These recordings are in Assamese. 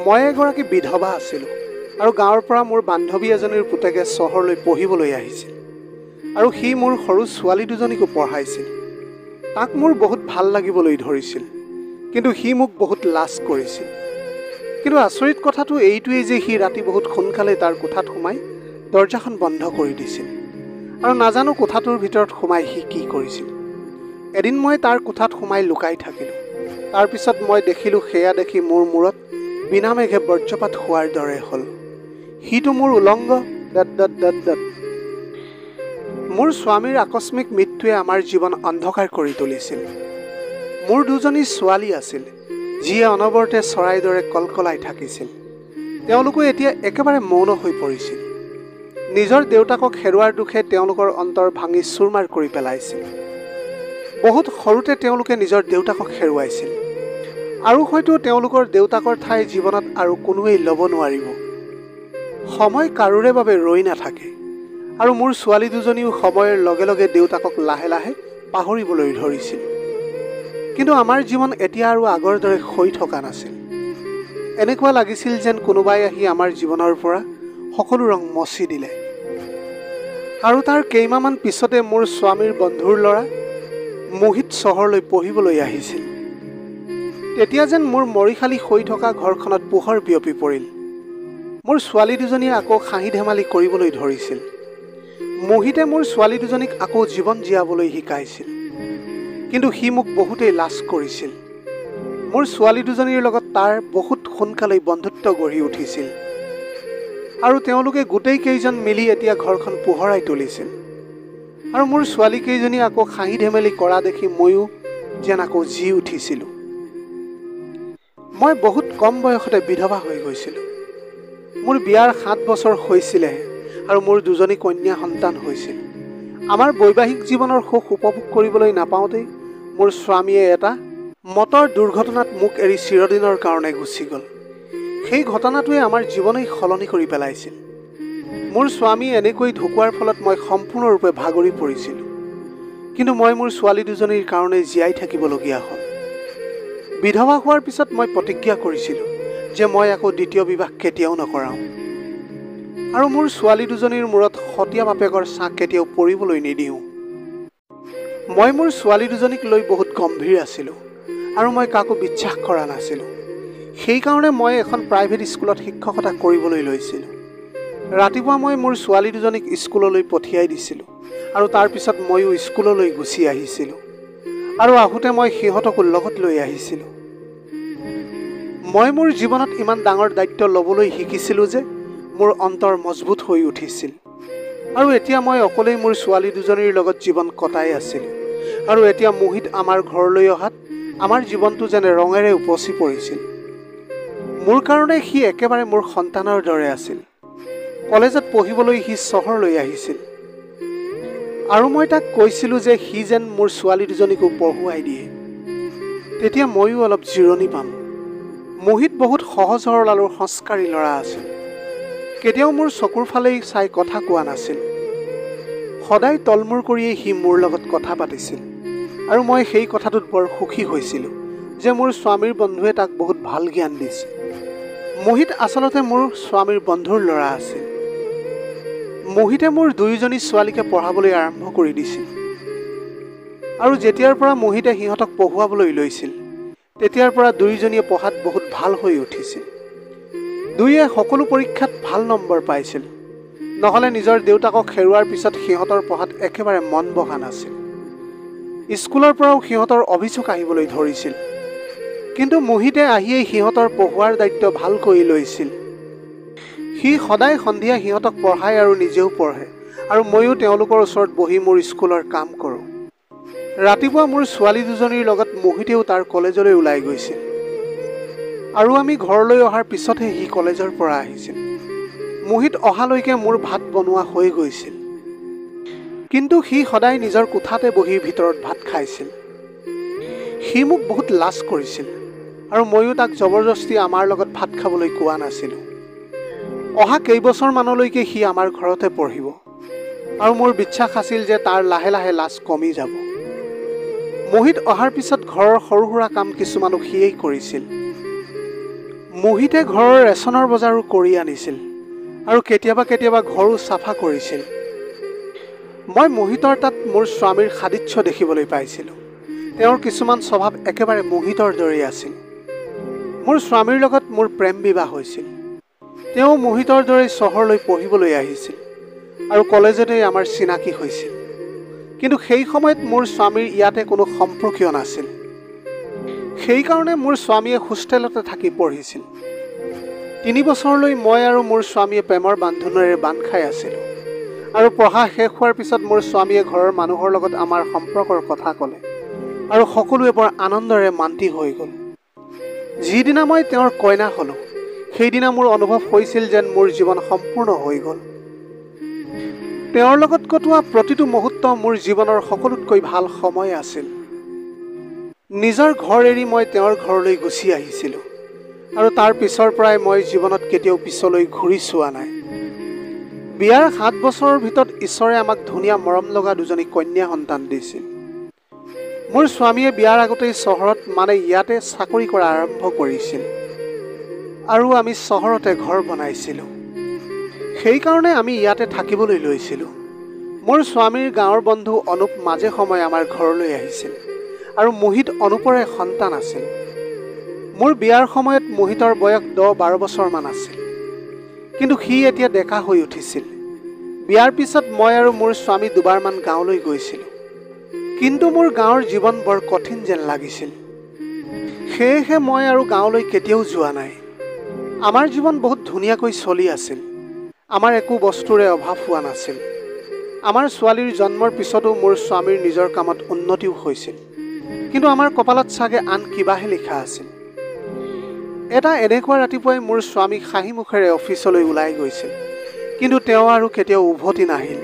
মই এগৰাকী বিধৱা আছিলোঁ আৰু গাঁৱৰ পৰা মোৰ বান্ধৱী এজনীৰ পুতেকে চহৰলৈ পঢ়িবলৈ আহিছিল আৰু সি মোৰ সৰু ছোৱালী দুজনীকো পঢ়াইছিল। তাক মোৰ বহুত ভাল লাগিবলৈ ধৰিছিল, কিন্তু সি মোক বহুত লাজ কৰিছিল। কিন্তু আচৰিত কথাটো এইটোৱেই যে সি ৰাতি বহুত সোনকালে তাৰ কোঠাত সোমাই দৰজাখন বন্ধ কৰি দিছিল আৰু নাজানো কোঠাটোৰ ভিতৰত সোমাই সি কি কৰিছিল। এদিন মই তাৰ কোঠাত সোমাই লুকাই থাকিলোঁ। তাৰপিছত মই দেখিলোঁ, সেয়া দেখি মোৰ মূৰত বিনামেঘে বজ্ৰপাত হোৱাৰ দৰে হ'ল। সিটো মোৰ উলংগ মোৰ স্বামীৰ আকস্মিক মৃত্যুৱে আমাৰ জীৱন অন্ধকাৰ কৰি তুলিছিল। মোৰ দুজনী ছোৱালী আছিল, যিয়ে অনবৰতে চৰাইৰ দৰে কলকলাই থাকিছিল। তেওঁলোকো এতিয়া একেবাৰে মৌন হৈ পৰিছিল। নিজৰ দেউতাকক হেৰুৱাৰ দুখে তেওঁলোকৰ অন্তৰ ভাঙি চুৰমাৰ কৰি পেলাইছিল। বহুত সৰুতে তেওঁলোকে নিজৰ দেউতাকক হেৰুৱাইছিল আৰু হয়তো তেওঁলোকৰ দেউতাকৰ ঠাই জীৱনত আৰু কোনোৱেই ল'ব নোৱাৰিব। সময় কাৰোৰে বাবে ৰৈ নাথাকে আৰু মোৰ ছোৱালী দুজনীও সময়ৰ লগে লগে দেউতাকক লাহে লাহে পাহৰিবলৈ ধৰিছিল। কিন্তু আমাৰ জীৱন এতিয়া আৰু আগৰ দৰে হৈ থকা নাছিল। এনেকুৱা লাগিছিল যেন কোনোবাই আহি আমাৰ জীৱনৰ পৰা সকলো ৰং মচি দিলে। আৰু তাৰ কেইমাহমান পিছতে মোৰ স্বামীৰ বন্ধুৰ ল'ৰা মোহিত চহৰলৈ পঢ়িবলৈ আহিছিল। তেতিয়া যেন মোৰ মৰিশালি হৈ থকা ঘৰখনত পোহৰ বিয়পি পৰিল। মোৰ ছোৱালী দুজনীয়ে আকৌ হাঁহি ধেমালি কৰিবলৈ ধৰিছিল। মোহিতে মোৰ ছোৱালী দুজনীক আকৌ জীৱন জীয়াবলৈ শিকাইছিল, কিন্তু সি মোক বহুতেই লাজ কৰিছিল। মোৰ ছোৱালী দুজনীৰ লগত তাৰ বহুত সোনকালেই বন্ধুত্ব গঢ়ি উঠিছিল আৰু তেওঁলোকে গোটেই কেইজন মিলি এতিয়া ঘৰখন পোহৰাই তুলিছিল। আৰু মোৰ ছোৱালী কেইজনী আকৌ হাঁহি ধেমালি কৰা দেখি ময়ো যেন আকৌ জি উঠিছিলোঁ। মই বহুত কম বয়সতে বিধৱা হৈ গৈছিলোঁ। মোৰ বিয়াৰ 7 বছৰ হৈছিলেহে আৰু মোৰ দুজনী কন্যা সন্তান হৈছিল। আমাৰ বৈবাহিক জীৱনৰ সুখ উপভোগ কৰিবলৈ নাপাওঁতেই মোৰ স্বামীয়ে এটা মটৰ দুৰ্ঘটনাত মোক এৰি চিৰদিনৰ কাৰণে গুচি গ'ল। সেই ঘটনাটোৱে আমাৰ জীৱনেই সলনি কৰি পেলাইছিল। মোৰ স্বামী এনেকৈ ঢুকুৱাৰ ফলত মই সম্পূৰ্ণৰূপে ভাগৰি পৰিছিলোঁ, কিন্তু মই মোৰ ছোৱালী দুজনীৰ কাৰণে জীয়াই থাকিবলগীয়া হ'ল। বিধৱা হোৱাৰ পিছত মই প্ৰতিজ্ঞা কৰিছিলোঁ যে মই আকৌ দ্বিতীয় বিবাহ কেতিয়াও নকৰাওঁ আৰু মোৰ ছোৱালী দুজনীৰ মূৰত সতীয়া বাপেকৰ ছাঁ কেতিয়াও পৰিবলৈ নিদিওঁ। মই মোৰ ছোৱালী দুজনীক লৈ বহুত গম্ভীৰ আছিলোঁ আৰু মই কাকো বিশ্বাস কৰা নাছিলোঁ। সেইকাৰণে মই এখন প্ৰাইভেট স্কুলত শিক্ষকতা কৰিবলৈ লৈছিলোঁ। ৰাতিপুৱা মই মোৰ ছোৱালী দুজনীক স্কুললৈ পঠিয়াই দিছিলোঁ আৰু তাৰপিছত ময়ো স্কুললৈ গুচি আহিছিলোঁ আৰু আহোঁতে মই সিহঁতকো লগত লৈ আহিছিলোঁ। মই মোৰ জীৱনত ইমান ডাঙৰ দায়িত্ব ল'বলৈ শিকিছিলোঁ যে মোৰ অন্তৰ মজবুত হৈ উঠিছিল আৰু এতিয়া মই অকলেই মোৰ ছোৱালী দুজনীৰ লগত জীৱন কটাই আছিলোঁ। আৰু এতিয়া মোহিত আমাৰ ঘৰলৈ অহাত আমাৰ জীৱনটো যেনে ৰঙেৰে উপচি পৰিছিল। মোৰ কাৰণে সি একেবাৰে মোৰ সন্তানৰ দৰে আছিল। কলেজত পঢ়িবলৈ সি চহৰলৈ আহিছিল আৰু মই তাক কৈছিলোঁ যে সি যেন মোৰ ছোৱালী দুজনীকো পঢ়ুৱাই দিয়ে, তেতিয়া ময়ো অলপ জিৰণি পাম। মোহিত বহুত সহজ সৰল আৰু সংস্কাৰী ল'ৰা আছিল। কেতিয়াও মোৰ চকুৰ ফালেই চাই কথা কোৱা নাছিল। সদায় তলমূৰ কৰিয়েই সি মোৰ লগত কথা পাতিছিল আৰু মই সেই কথাটোত বৰ সুখী হৈছিলোঁ যে মোৰ স্বামীৰ বন্ধুৱে তাক বহুত ভাল জ্ঞান দিছে। মোহিত আচলতে মোৰ স্বামীৰ বন্ধুৰ ল'ৰা আছিল। মোহিতে মোৰ দুয়োজনী ছোৱালীকে পঢ়াবলৈ আৰম্ভ কৰি দিছিল আৰু যেতিয়াৰ পৰা মোহিতে সিহঁতক পঢ়ুৱাবলৈ লৈছিল তেতিয়াৰ পৰা দুয়োজনীয়ে পঢ়াত বহুত ভাল হৈ উঠিছিল। দুয়ে সকলো পৰীক্ষাত ভাল নম্বৰ পাইছিল, নহ'লে নিজৰ দেউতাকক হেৰুৱাৰ পিছত সিহঁতৰ পঢ়াত একেবাৰে মন বহা নাছিল। স্কুলৰ পৰাও সিহঁতৰ অভিযোগ আহিবলৈ ধৰিছিল, কিন্তু মোহিতে আহিয়েই সিহঁতৰ পঢ়োৱাৰ দায়িত্ব ভালকৈ লৈছিল। সি সদায় সন্ধিয়া সিহঁতক পঢ়ায় আৰু নিজেও পঢ়ে আৰু ময়ো তেওঁলোকৰ ওচৰত বহি মোৰ স্কুলৰ কাম কৰোঁ। ৰাতিপুৱা মোৰ ছোৱালী দুজনীৰ লগত মোহিতেও তাৰ কলেজলৈ ওলাই গৈছিল আৰু আমি ঘৰলৈ অহাৰ পিছতহে সি কলেজৰ পৰা আহিছিল। মোহিত অহালৈকে মোৰ ভাত বনোৱা হৈ গৈছিল, কিন্তু সি সদায় নিজৰ কোঠাতে বহি ভিতৰত ভাত খাইছিল। সি মোক বহুত লাজ কৰিছিল আৰু ময়ো তাক জবৰদস্তি আমাৰ লগত ভাত খাবলৈ কোৱা নাছিলোঁ। অহা কেইবছৰমানলৈকে সি আমাৰ ঘৰতে পঢ়িব আৰু মোৰ বিশ্বাস আছিল যে তাৰ লাহে লাহে লাজ কমি যাব। মোহিত অহাৰ পিছত ঘৰৰ সৰু সুৰা কাম কিছুমানো সিয়েই কৰিছিল। মোহিতে ঘৰৰ ৰেচনৰ বজাৰো কৰি আনিছিল আৰু কেতিয়াবা কেতিয়াবা ঘৰো চাফা কৰিছিল। মই মোহিতৰ তাত মোৰ স্বামীৰ সাদৃশ্য দেখিবলৈ পাইছিলোঁ। তেওঁৰ কিছুমান স্বভাৱ একেবাৰে মোহিতৰ দৰেই আছিল। মোৰ স্বামীৰ লগত মোৰ প্ৰেম বিবাহ হৈছিল। তেওঁ মোহিতৰ দৰে চহৰলৈ পঢ়িবলৈ আহিছিল আৰু কলেজতেই আমাৰ চিনাকি হৈছিল। কিন্তু সেই সময়ত মোৰ স্বামীৰ ইয়াতে কোনো সম্পৰ্কীয় নাছিল। সেইকাৰণে মোৰ স্বামীয়ে হোষ্টেলতে থাকি পঢ়িছিল। 3 বছৰলৈ মই আৰু মোৰ স্বামীয়ে প্ৰেমৰ বান্ধোনেৰে বান্ধ খাই আছিলোঁ আৰু পঢ়া শেষ হোৱাৰ পিছত মোৰ স্বামীয়ে ঘৰৰ মানুহৰ লগত আমাৰ সম্পৰ্কৰ কথা ক'লে আৰু সকলোৱে বৰ আনন্দৰে মান্তি হৈ গ'ল। যিদিনা মই তেওঁৰ কইনা হ'লোঁ, সেইদিনা মোৰ অনুভৱ হৈছিল যেন মোৰ জীৱন সম্পূৰ্ণ হৈ গ'ল। তেওঁৰ লগত কটোৱা প্ৰতিটো মুহূৰ্ত মোৰ জীৱনৰ সকলোতকৈ ভাল সময় আছিল। নিজৰ ঘৰ এৰি মই তেওঁৰ ঘৰলৈ গুচি আহিছিলোঁ আৰু তাৰ পিছৰ পৰাই মই জীৱনত কেতিয়াও পিছলৈ ঘূৰি চোৱা নাই। বিয়াৰ 7 বছৰৰ ভিতৰত ঈশ্বৰে আমাক ধুনীয়া মৰম লগা দুজনী কন্যা সন্তান দিছিল। মোৰ স্বামীয়ে বিয়াৰ আগতেই চহৰত ইয়াতে চাকৰি কৰা আৰম্ভ কৰিছিল আৰু আমি চহৰতে ঘৰ বনাইছিলোঁ। সেইকাৰণে আমি ইয়াতে থাকিবলৈ লৈছিলোঁ। মোৰ স্বামীৰ গাঁৱৰ বন্ধু অনুপ মাজে সময়ে আমাৰ ঘৰলৈ আহিছিল আৰু মোহিত অনুপৰে সন্তান আছিল। মোৰ বিয়াৰ সময়ত মোহিতৰ বয়স 10-12 বছৰমান আছিল, কিন্তু সি এতিয়া ডেকা হৈ উঠিছিল। বিয়াৰ পিছত মই আৰু মোৰ স্বামী দুবাৰমান গাঁৱলৈ গৈছিলোঁ, কিন্তু মোৰ গাঁৱৰ জীৱন বৰ কঠিন যেন লাগিছিল। সেয়েহে মই আৰু গাঁৱলৈ কেতিয়াও যোৱা নাই। আমাৰ জীৱন বহুত ধুনীয়াকৈ চলি আছিল। আমাৰ একো বস্তুৰে অভাৱ হোৱা নাছিল। আমাৰ ছোৱালীৰ জন্মৰ পিছতো মোৰ স্বামীৰ নিজৰ কামত উন্নতিও হৈছিল, কিন্তু আমাৰ কপালত চাগে আন কিবাহে লিখা আছিল। এটা এনেকুৱা ৰাতিপুৱাই মোৰ স্বামী হাঁহি মুখেৰে অফিচলৈ ওলাই গৈছিল, কিন্তু তেওঁ আৰু কেতিয়াও উভতি নাহিল।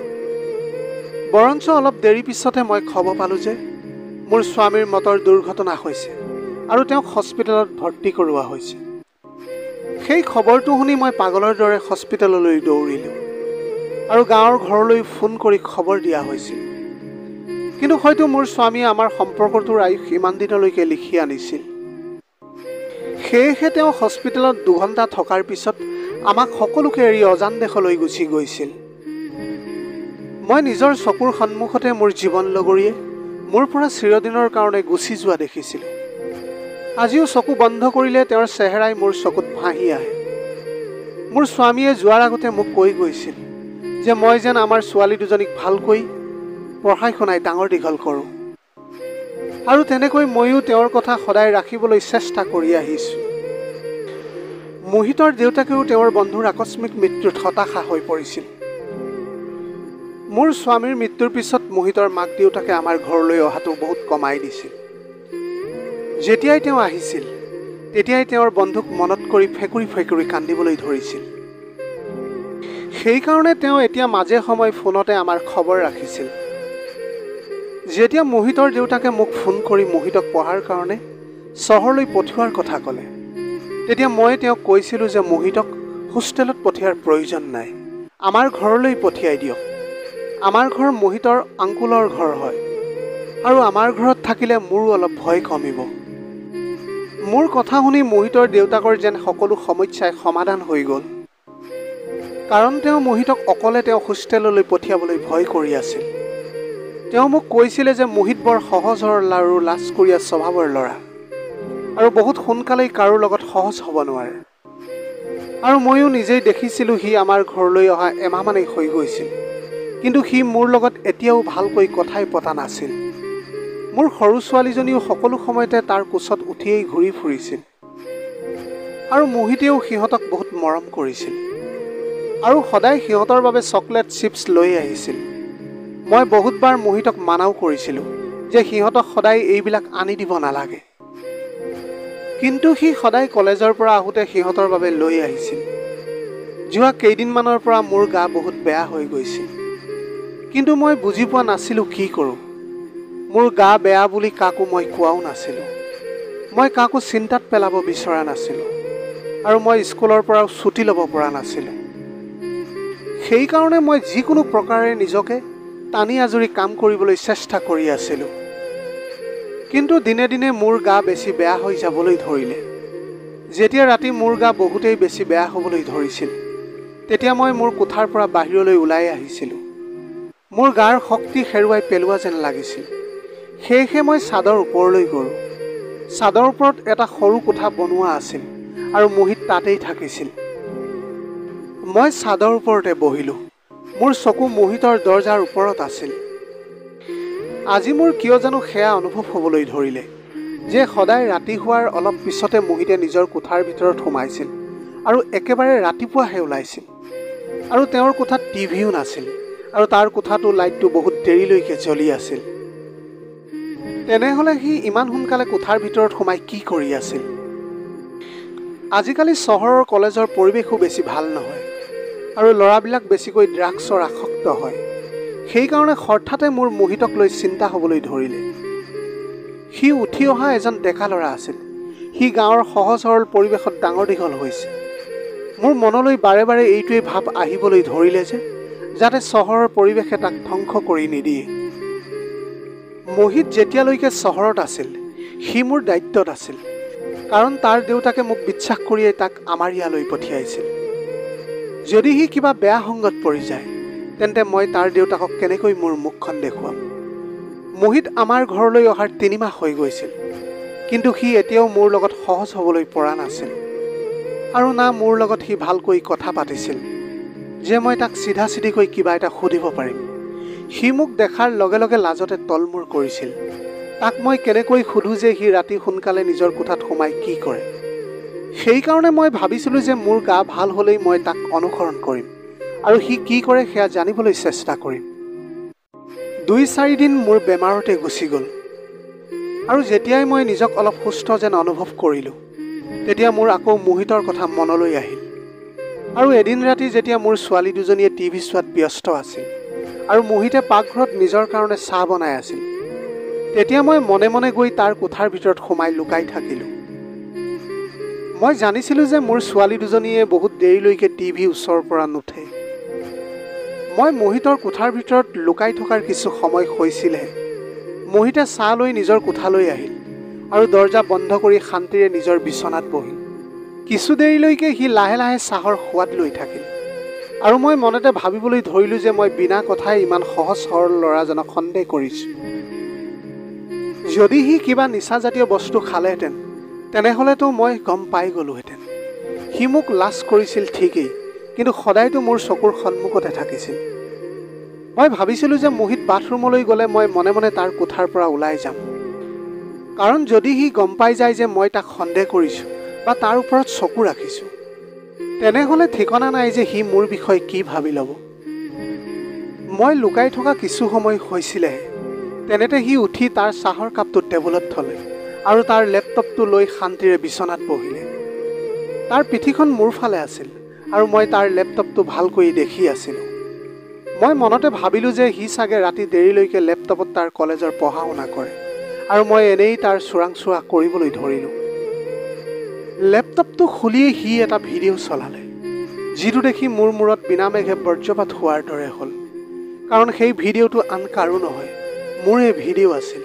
বৰঞ্চ অলপ দেৰি পিছতে মই খবৰ পালোঁ যে মোৰ স্বামীৰ মটৰ দুৰ্ঘটনা হৈছে আৰু তেওঁক হস্পিটেলত ভৰ্তি কৰোৱা হৈছে। সেই খবৰটো শুনি মই পাগলৰ দৰে হস্পিটেললৈ দৌৰিলোঁ আৰু গাঁৱৰ ঘৰলৈ ফোন কৰি খবৰ দিয়া হৈছিল। কিন্তু হয়তো মোৰ স্বামীয়ে আমাৰ সম্পৰ্কটোৰ আয়ুস ইমান দিনলৈকে লিখি আনিছিল। সেয়েহে তেওঁ হস্পিটেলত 2 ঘণ্টা থকাৰ পিছত আমাক সকলোকে এৰি অজান দেশলৈ গুচি গৈছিল। মই নিজৰ চকুৰ সন্মুখতে মোৰ জীৱন লগৰীয়ে মোৰ পৰা চিৰদিনৰ কাৰণে গুচি যোৱা দেখিছিলোঁ। আজিও চকু বন্ধ কৰিলে তেওঁৰ চেহেৰাই মোৰ চকুত ভাহি আহে। মোৰ স্বামীয়ে যোৱাৰ আগতে মোক কৈ গৈছিল যে মই যেন আমাৰ ছোৱালী দুজনীক ভালকৈ পঢ়াই শুনাই ডাঙৰ দীঘল কৰোঁ, আৰু তেনেকৈ ময়ো তেওঁৰ কথা সদায় ৰাখিবলৈ চেষ্টা কৰি আহিছোঁ। মোহিতৰ দেউতাকেও তেওঁৰ বন্ধুৰ আকস্মিক মৃত্যুত হতাশা হৈ পৰিছিল। মোৰ স্বামীৰ মৃত্যুৰ পিছত মোহিতৰ মাক দেউতাকে আমাৰ ঘৰলৈ অহাটো বহুত কমাই দিছিল। যেতিয়াই তেওঁ আহিছিল তেতিয়াই তেওঁৰ বন্ধুক মনত কৰি ফেকুৰি ফেকুৰি কান্দিবলৈ ধৰিছিল। সেইকাৰণে তেওঁ এতিয়া মাজে সময়ে ফোনতে আমাৰ খবৰ ৰাখিছিল। যেতিয়া মোহিতৰ দেউতাকে মোক ফোন কৰি মোহিতক পঢ়াৰ কাৰণে চহৰলৈ পঠিওৱাৰ কথা ক'লে, তেতিয়া মই তেওঁক কৈছিলোঁ যে মোহিতক হোষ্টেলত পঠিওৱাৰ প্ৰয়োজন নাই, আমাৰ ঘৰলৈ পঠিয়াই দিয়ক। আমাৰ ঘৰ মোহিতৰ আংকুলৰ ঘৰ হয় আৰু আমাৰ ঘৰত থাকিলে মোৰো অলপ ভয় কমিব। মোৰ কথা শুনি মোহিতৰ দেউতাকৰ যেন সকলো সমস্যাই সমাধান হৈ গ'ল, কাৰণ তেওঁ মোহিতক অকলে তেওঁ হোষ্টেললৈ পঠিয়াবলৈ ভয় কৰি আছিল। তেওঁ মোক কৈছিলে যে মোহিত বৰ সহজ সৰল আৰু লাজকুৰীয়া স্বভাৱৰ ল'ৰা আৰু বহুত সোনকালেই কাৰো লগত সহজ হ'ব নোৱাৰে। আৰু ময়ো নিজেই দেখিছিলোঁ সি আমাৰ ঘৰলৈ অহা এমাহমানেই হৈ গৈছিল, কিন্তু সি মোৰ লগত এতিয়াও ভালকৈ কথাই পতা নাছিল। মোৰ সৰু ছোৱালীজনীও সকলো সময়তে তাৰ কোচত উঠিয়েই ঘূৰি ফুৰিছিল আৰু মোহিতেও সিহঁতক বহুত মৰম কৰিছিল আৰু সদায় সিহঁতৰ বাবে চকলেট চিপছ লৈ আহিছিল। মই বহুতবাৰ মোহিতক মানাও কৰিছিলোঁ যে সিহঁতক সদায় এইবিলাক আনি দিব নালাগে, কিন্তু সি সদায় কলেজৰ পৰা আহোঁতে সিহঁতৰ বাবে লৈ আহিছিল। যোৱা কেইদিনমানৰ পৰা মোৰ গা বহুত বেয়া হৈ গৈছিল, কিন্তু মই বুজি পোৱা নাছিলোঁ কি কৰোঁ। মোৰ গা বেয়া বুলি কাকো মই কোৱাও নাছিলোঁ। মই কাকো চিন্তাত পেলাব বিচৰা নাছিলোঁ আৰু মই স্কুলৰ পৰাও ছুটি ল'ব পৰা নাছিলোঁ। সেইকাৰণে মই যিকোনো প্ৰকাৰে নিজকে টানি আজৰি কাম কৰিবলৈ চেষ্টা কৰি আছিলোঁ। কিন্তু দিনে দিনে মোৰ গা বেছি বেয়া হৈ যাবলৈ ধৰিলে। যেতিয়া ৰাতি মোৰ গা বহুতেই বেছি বেয়া হ'বলৈ ধৰিছিল তেতিয়া মই মোৰ কোঠাৰ পৰা বাহিৰলৈ ওলাই আহিছিলোঁ। মোৰ গাৰ শক্তি হেৰুৱাই পেলোৱা যেন লাগিছিল। সেয়েহে মই চাদৰ ওপৰলৈ গ'লোঁ। চাদৰ ওপৰত এটা সৰু কোঠা বনোৱা আছিল আৰু মোহিত তাতেই থাকিছিল। মই চাদৰ ওপৰতে বহিলোঁ। মোৰ চকু মোহিতৰ দৰজাৰ ওপৰত আছিল। আজি মোৰ কিয় জানো সেয়া অনুভৱ হ'বলৈ ধৰিলে যে সদায় ৰাতি হোৱাৰ অলপ পিছতে মোহিতে নিজৰ কোঠাৰ ভিতৰত সোমাইছিল আৰু একেবাৰে ৰাতিপুৱাহে ওলাইছিল। আৰু তেওঁৰ কোঠাত টিভিও নাছিল আৰু তাৰ কোঠাটো লাইটটো বহুত দেৰিলৈকে জ্বলি আছিল। তেনেহ'লে সি ইমান সোনকালে কোঠাৰ ভিতৰত সোমাই কি কৰি আছিল? আজিকালি চহৰৰ কলেজৰ পৰিৱেশো বেছি ভাল নহয় আৰু ল'ৰাবিলাক বেছিকৈ ড্ৰাগছৰ আসক্ত হয়। সেইকাৰণে হঠাতে মোৰ মোহিতক লৈ চিন্তা হ'বলৈ ধৰিলে। সি উঠি অহা এজন ডেকা ল'ৰা আছিল। সি গাঁৱৰ সহজ সৰল পৰিৱেশত ডাঙৰ দীঘল হৈছে। মোৰ মনলৈ বাৰে বাৰে এইটোৱেই ভাৱ আহিবলৈ ধৰিলে যে যাতে চহৰৰ পৰিৱেশে তাক ধ্বংস কৰি নিদিয়ে। মোহিত যেতিয়ালৈকে চহৰত আছিল সি মোৰ দায়িত্বত আছিল, কাৰণ তাৰ দেউতাকে মোক বিশ্বাস কৰিয়েই তাক আমাৰ ইয়ালৈ পঠিয়াইছিল। যদি সি কিবা বেয়া সংগত পৰি যায় তেন্তে মই তাৰ দেউতাকক কেনেকৈ মোৰ মুখখন দেখুৱাম? মোহিত আমাৰ ঘৰলৈ অহাৰ 3 মাহ হৈ গৈছিল, কিন্তু সি এতিয়াও মোৰ লগত সহজ হ'বলৈ পৰা নাছিল। আৰু না মোৰ লগত সি ভালকৈ কথা পাতিছিল যে মই তাক চিধা চিধিকৈ কিবা এটা সুধিব পাৰিম। সি মোক দেখাৰ লগে লগে লাজতে তলমূৰ কৰিছিল। তাক মই কেনেকৈ সোধোঁ যে সি ৰাতি সোনকালে নিজৰ কোঠাত সোমাই কি কৰে? সেইকাৰণে মই ভাবিছিলোঁ যে মোৰ গা ভাল হ'লেই মই তাক অনুসৰণ কৰিম আৰু সি কি কৰে সেয়া জানিবলৈ চেষ্টা কৰিম। 2-4 দিন মোৰ বেমাৰতে গুচি গ'ল আৰু যেতিয়াই মই নিজক অলপ সুস্থ যেন অনুভৱ কৰিলোঁ তেতিয়া মোৰ আকৌ মোহিতৰ কথা মনলৈ আহিল। আৰু এদিন ৰাতি যেতিয়া মোৰ ছোৱালী দুজনীয়ে টিভি চোৱাত ব্যস্ত আছিল আৰু মোহিতে পাকঘৰত নিজৰ কাৰণে চাহ বনাই আছিল, তেতিয়া মই মনে মনে গৈ তাৰ কোঠাৰ ভিতৰত সোমাই লুকাই থাকিলোঁ। মই জানিছিলোঁ যে মোৰ ছোৱালী দুজনীয়ে বহুত দেৰিলৈকে টিভি ওচৰৰ পৰা নুঠে। মই মোহিতৰ কোঠাৰ ভিতৰত লুকাই থকাৰ কিছু সময় হৈছিলহে মোহিতে চাহ লৈ নিজৰ কোঠালৈ আহিল আৰু দৰজা বন্ধ কৰি শান্তিৰে নিজৰ বিচনাত বহিল। কিছু দেৰিলৈকে সি লাহে লাহে চাহৰ সোৱাদ লৈ থাকিল আৰু মই মনতে ভাবিবলৈ ধৰিলোঁ যে মই বিনা কথাই ইমান সহজ সৰল ল'ৰাজনক সন্দেহ কৰিছোঁ। যদি সি কিবা নিচাজাতীয় বস্তু খালেহেঁতেন তেনেহ'লেতো মই গম পাই গ'লোহেঁতেন। সি মোক লাজ কৰিছিল ঠিকেই, কিন্তু সদায়তো মোৰ চকুৰ সন্মুখতে থাকিছিল। মই ভাবিছিলোঁ যে মোহিত বাথৰুমলৈ গ'লে মই মনে মনে তাৰ কোঠাৰ পৰা ওলাই যাম, কাৰণ যদি সি গম পাই যায় যে মই তাক সন্দেহ কৰিছোঁ বা তাৰ ওপৰত চকু ৰাখিছোঁ তেনেহ'লে ঠিকনা নাই যে সি মোৰ বিষয়ে কি ভাবি ল'ব। মই লুকাই থকা কিছু সময় হৈছিলেহে তেনেতে সি উঠি তাৰ চাহৰ কাপটো টেবুলত থলে আৰু তাৰ লেপটপটো লৈ শান্তিৰে বিচনাত বহিলে। তাৰ পিঠিখন মোৰ ফালে আছিল আৰু মই তাৰ লেপটপটো ভালকৈ দেখি আছিলোঁ। মই মনতে ভাবিলোঁ যে সি চাগে ৰাতি দেৰিলৈকে লেপটপত তাৰ কলেজৰ পঢ়া শুনা কৰে আৰু মই এনেই তাৰ চোৰাংচোৱা কৰিবলৈ ধৰিলোঁ। লেপটপটো খুলিয়েই সি এটা ভিডিঅ' চলালে, যিটো দেখি মোৰ মূৰত বিনামেঘে বজ্ৰপাত হোৱাৰ দৰে হ'ল, কাৰণ সেই ভিডিঅ'টো আন কাৰো নহয়, মোৰে ভিডিঅ' আছিল।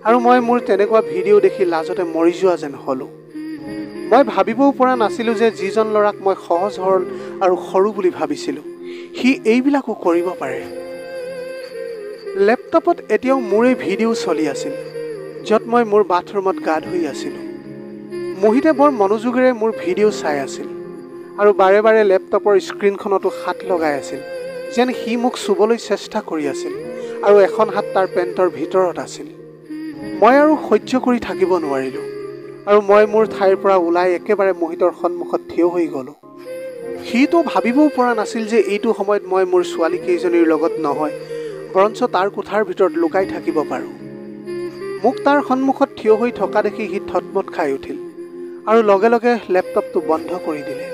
আৰু মই মোৰ তেনেকুৱা ভিডিঅ' দেখি লাজতে মৰি যোৱা যেন হ'লোঁ। মই ভাবিবও পৰা নাছিলোঁ যে যিজন ল'ৰাক মই সহজ সৰল আৰু সৰু বুলি ভাবিছিলোঁ সি এইবিলাকো কৰিব পাৰে। লেপটপত এতিয়াও মোৰে ভিডিঅ' চলি আছিল, য'ত মই মোৰ বাথৰুমত গা ধুই আছিলোঁ। মোহিতে বৰ মনোযোগেৰে মোৰ ভিডিঅ' চাই আছিল আৰু বাৰে বাৰে লেপটপৰ স্ক্ৰীণখনতো হাত লগাই আছিল, যেন সি মোক চুবলৈ চেষ্টা কৰি আছিল আৰু এখন হাত তাৰ পেণ্টৰ ভিতৰত আছিল। মই আৰু সহ্য কৰি থাকিব নোৱাৰিলোঁ আৰু মই মোৰ ঠাইৰ পৰা ওলাই একেবাৰে মোহিতৰ সন্মুখত থিয় হৈ গ'লোঁ। সিটো ভাবিবও পৰা নাছিল যে এইটো সময়ত মই মোৰ ছোৱালীকেইজনীৰ লগত নহয়, বৰঞ্চ তাৰ কোঠাৰ ভিতৰত লুকাই থাকিব পাৰোঁ। মোক তাৰ সন্মুখত থিয় হৈ থকা দেখি সি থতমত খাই উঠিল আৰু লগে লগে লেপটপটো বন্ধ কৰি দিলে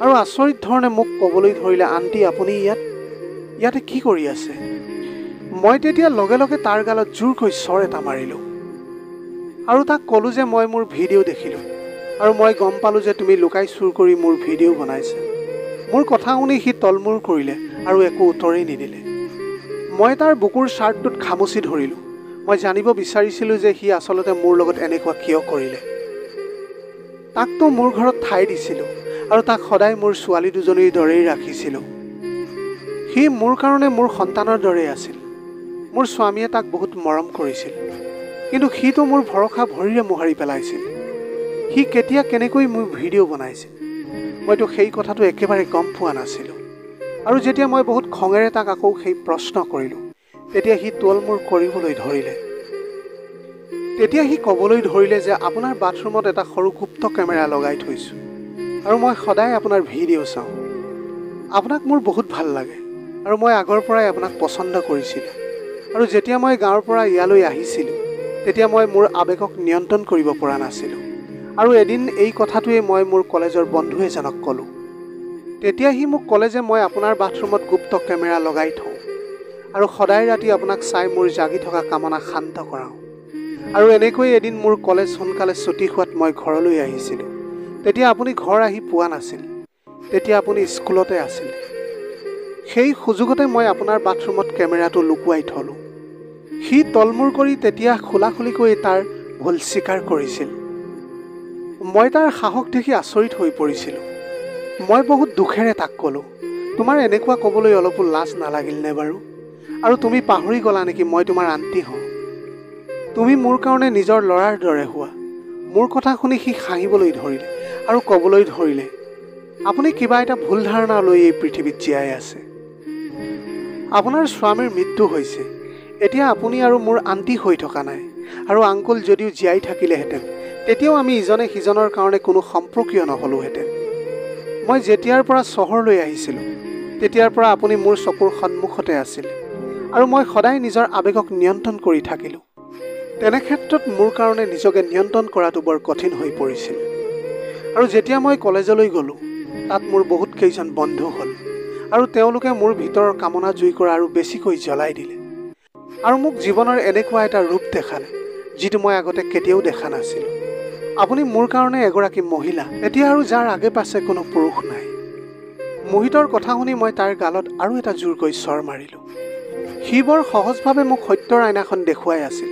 আৰু আচৰিত ধৰণে মোক ক'বলৈ ধৰিলে, আণ্টি আপুনি ইয়াতে কি কৰি আছে? মই তেতিয়া লগে লগে তাৰ গালত জোৰকৈ চৰ এটা মাৰিলোঁ আৰু তাক ক'লোঁ যে মই মোৰ ভিডিঅ' দেখিলোঁ আৰু মই গম পালোঁ যে তুমি লুকাই চুৰ কৰি মোৰ ভিডিঅ' বনাইছা। মোৰ কথা শুনি সি তলমূৰ কৰিলে আৰু একো উত্তৰেই নিদিলে। মই তাৰ বুকুৰ শ্বাৰ্টটোত খামুচি ধৰিলোঁ। মই জানিব বিচাৰিছিলোঁ যে সি আচলতে মোৰ লগত এনেকুৱা কিয় কৰিলে। তাকতো মোৰ ঘৰত ঠাই দিছিলোঁ আৰু তাক সদায় মোৰ ছোৱালী দুজনীৰ দৰেই ৰাখিছিলোঁ। সি মোৰ কাৰণে মোৰ সন্তানৰ দৰে আছিল। মোৰ স্বামীয়ে তাক বহুত মৰম কৰিছিল, কিন্তু সিটো মোৰ ভৰসা ভৰিৰে মোহাৰি পেলাইছিল। সি কেতিয়া কেনেকৈ মোৰ ভিডিঅ' বনাইছিল মইতো সেই কথাটো একেবাৰে গম পোৱা নাছিলোঁ। আৰু যেতিয়া মই বহুত খঙেৰে তাক আকৌ সেই প্ৰশ্ন কৰিলোঁ, তেতিয়া সি তোলমোল কৰিবলৈ ধৰিলে। তেতিয়া সি ক'বলৈ ধৰিলে যে আপোনাৰ বাথৰুমত এটা সৰু গুপ্ত কেমেৰা লগাই থৈছোঁ আৰু মই সদায় আপোনাৰ ভিডিঅ' চাওঁ। আপোনাক মোৰ বহুত ভাল লাগে আৰু মই আগৰ পৰাই আপোনাক পচন্দ কৰিছিলোঁ। আৰু যেতিয়া মই গাঁৱৰ পৰা ইয়ালৈ আহিছিলোঁ, তেতিয়া মই মোৰ আৱেগক নিয়ন্ত্ৰণ কৰিব পৰা নাছিলোঁ। আৰু এদিন এই কথাটোৱে মই মোৰ কলেজৰ বন্ধু এজনক ক'লোঁ। তেতিয়া সি মোক ক'লে যে মই আপোনাৰ বাথৰুমত গুপ্ত কেমেৰা লগাই থওঁ আৰু সদায় ৰাতি আপোনাক চাই মোৰ জাগি থকা কামনা শান্ত কৰাওঁ। আৰু এনেকৈ এদিন মোৰ কলেজ সোনকালে ছুটি হোৱাত মই ঘৰলৈ আহিছিলোঁ। তেতিয়া আপুনি ঘৰ আহি পোৱা নাছিল, তেতিয়া আপুনি স্কুলতে আছিল। সেই সুযোগতে মই আপোনাৰ বাথৰুমত কেমেৰাটো লুকুৱাই থলোঁ। সি তলমূৰ কৰি তেতিয়া খোলাখুলিকৈ তাৰ ভুল স্বীকাৰ কৰিছিল। মই তাৰ সাহস দেখি আচৰিত হৈ পৰিছিলোঁ। মই বহুত দুখেৰে তাক ক'লোঁ, তোমাৰ এনেকুৱা ক'বলৈ অলপো লাজ নালাগিলনে বাৰু? আৰু তুমি পাহৰি গ'লা নেকি মই তোমাৰ আণ্টি হওঁ? তুমি মোৰ কাৰণে নিজৰ ল'ৰাৰ দৰে হোৱা। মোৰ কথা শুনি সি হাঁহিবলৈ ধৰিলে আৰু ক'বলৈ ধৰিলে, আপুনি কিবা এটা ভুল ধাৰণা লৈ এই পৃথিৱীত জীয়াই আছে। আপোনাৰ স্বামীৰ মৃত্যু হৈছে, এতিয়া আপুনি আৰু মোৰ আণ্টি হৈ থকা নাই। আৰু আংকুল যদিও জীয়াই থাকিলেহেঁতেন, তেতিয়াও আমি ইজনে সিজনৰ কাৰণে কোনো সম্পৰ্কীয় নহ'লোহেঁতেন। মই যেতিয়াৰ পৰা চহৰলৈ আহিছিলোঁ, তেতিয়াৰ পৰা আপুনি মোৰ চকুৰ সন্মুখতে আছিল আৰু মই সদায় নিজৰ আৱেগক নিয়ন্ত্ৰণ কৰি থাকিলোঁ। তেনে ক্ষেত্ৰত মোৰ কাৰণে নিজকে নিয়ন্ত্ৰণ কৰাটো বৰ কঠিন হৈ পৰিছিল। আৰু যেতিয়া মই কলেজলৈ গ'লোঁ, তাত মোৰ বহুত কেইজন বন্ধু হ'ল আৰু তেওঁলোকে মোৰ ভিতৰৰ কামনা জুই কৰা আৰু বেছিকৈ জ্বলাই দিলে আৰু মোক জীৱনৰ এনেকুৱা এটা ৰূপ দেখালে যিটো মই আগতে কেতিয়াও দেখা নাছিলোঁ। আপুনি মোৰ কাৰণে এগৰাকী মহিলা, এতিয়া আৰু যাৰ আগে পাছে কোনো পুৰুষ নাই। মোহিতৰ কথা শুনি মই তাৰ গালত আৰু এটা জোৰকৈ চৰ মাৰিলোঁ। সি বৰ সহজভাৱে মোক সত্যৰ আইনাখন দেখুৱাই আছিল,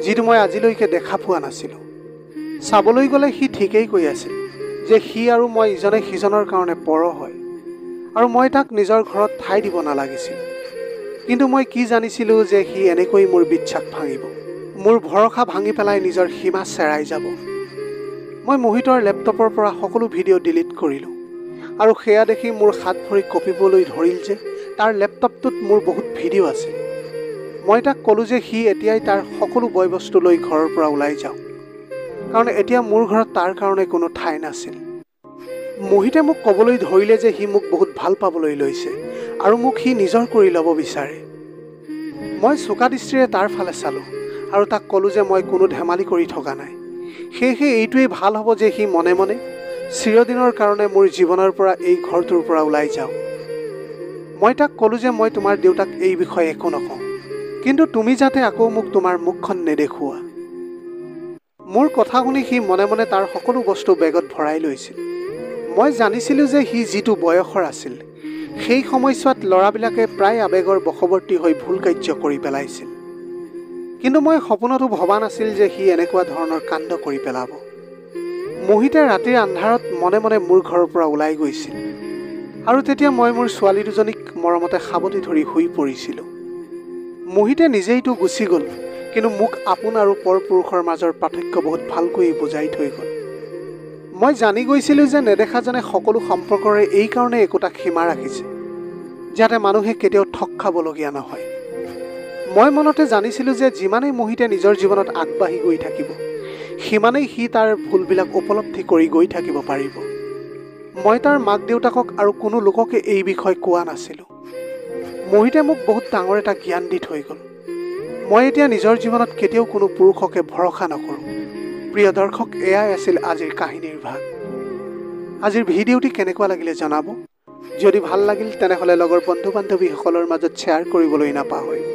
যিটো মই আজিলৈকে দেখা পোৱা নাছিলোঁ। চাবলৈ গ'লে সি ঠিকেই কৈ আছিল যে সি আৰু মই ইজনে সিজনৰ কাৰণে পৰ হয় আৰু মই তাক নিজৰ ঘৰত ঠাই দিব নালাগিছিল। কিন্তু মই কি জানিছিলোঁ যে সি এনেকৈ মোৰ বিশ্বাস ভাঙিব, মোৰ ভৰসা ভাঙি পেলাই নিজৰ সীমা চেৰাই যাব। মই মোহিতৰ লেপটপৰ পৰা সকলো ভিডিঅ' ডিলিট কৰিলোঁ আৰু সেয়া দেখি মোৰ হাত ভৰি কঁপিবলৈ ধৰিল যে তাৰ লেপটপটোত মোৰ বহুত ভিডিঅ' আছিল। মই তাক ক'লোঁ যে সি এতিয়াই তাৰ সকলো বয় বস্তু লৈ ঘৰৰ পৰা ওলাই যাওক, কাৰণ এতিয়া মোৰ ঘৰত তাৰ কাৰণে কোনো ঠাই নাছিল। মোহিতে মোক ক'বলৈ ধৰিলে যে সি মোক বহুত ভাল পাবলৈ লৈছে আৰু মোক সি নিজৰ কৰি ল'ব বিচাৰে। মই চোকা দৃষ্টিৰে তাৰ ফালে চালোঁ আৰু তাক ক'লোঁ যে মই কোনো ধেমালি কৰি থকা নাই। সেয়েহে এইটোৱেই ভাল হ'ব যে সি মনে মনে চিৰদিনৰ কাৰণে মোৰ জীৱনৰ পৰা এই ঘৰটোৰ পৰা ওলাই যাওক। মই তাক ক'লোঁ যে মই তোমাৰ দেউতাক এই বিষয়ে একো নকওঁ, কিন্তু তুমি যাতে আকৌ মোক তোমাৰ মুখখন নেদেখুওৱা। মোৰ কথা শুনি সি মনে মনে তাৰ সকলো বস্তু বেগত ভৰাই লৈছিল। মই জানিছিলোঁ যে সি যিটো বয়সৰ আছিল, সেই সময়ছোৱাত ল'ৰাবিলাকে প্ৰায় আৱেগৰ বশৱৰ্তী হৈ ভুল কাৰ্য কৰি পেলাইছিল। কিন্তু মই সপোনতো ভবা নাছিল যে সি এনেকুৱা ধৰণৰ কাণ্ড কৰি পেলাব। মোহিতে ৰাতিৰ আন্ধাৰত মনে মনে মোৰ ঘৰৰ পৰা ওলাই গৈছিল আৰু তেতিয়া মই মোৰ ছোৱালী দুজনীক মৰমতে সাৱটি ধৰি শুই পৰিছিলোঁ। মোহিতে নিজেইতো গুচি গ'ল, কিন্তু মোক আপোন আৰু পৰপুৰুষৰ মাজৰ পাৰ্থক্য বহুত ভালকৈ বুজাই থৈ গ'ল। মই জানি গৈছিলোঁ যে নেদেখাজনে সকলো সম্পৰ্কৰে এই কাৰণে একোটা সীমা ৰাখিছে, যাতে মানুহে কেতিয়াও ঠগ খাবলগীয়া নহয়। মই মনতে জানিছিলোঁ যে যিমানেই মোহিতে নিজৰ জীৱনত আগবাঢ়ি গৈ থাকিব, সিমানেই সি তাৰ ভুলবিলাক উপলব্ধি কৰি গৈ থাকিব পাৰিব। মই তাৰ মাক দেউতাকক আৰু কোনো লোককে এই বিষয়ে কোৱা নাছিলোঁ। মোহিতে মোক বহুত ডাঙৰ এটা জ্ঞান দি থৈ গ'ল। মই এতিয়া নিজৰ জীৱনত কেতিয়াও কোনো পুৰুষকে ভৰসা নকৰোঁ। প্ৰিয় দৰ্শক, এয়াই আছিল আজিৰ কাহিনীৰ ভাগ। আজিৰ ভিডিঅ'টি কেনেকুৱা লাগিলে জনাব। যদি ভাল লাগিল তেনেহ'লে লগৰ বন্ধু বান্ধৱীসকলৰ মাজত শ্বেয়াৰ কৰিবলৈ নাপাহৰিব।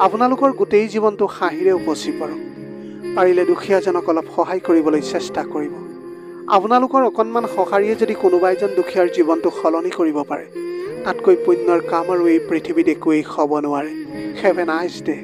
আপোনালোকৰ গোটেই জীৱনটো হাঁহিৰে উপচি পৰক। পাৰিলে দুখীয়াজনক অলপ সহায় কৰিবলৈ চেষ্টা কৰিব। আপোনালোকৰ অকণমান সঁহাৰিয়ে যদি কোনোবা এজন দুখীয়াৰ জীৱনটো সলনি কৰিব পাৰে, তাতকৈ পুণ্যৰ কাম আৰু এই পৃথিৱীত একোৱেই হ'ব নোৱাৰে। Have a nice day.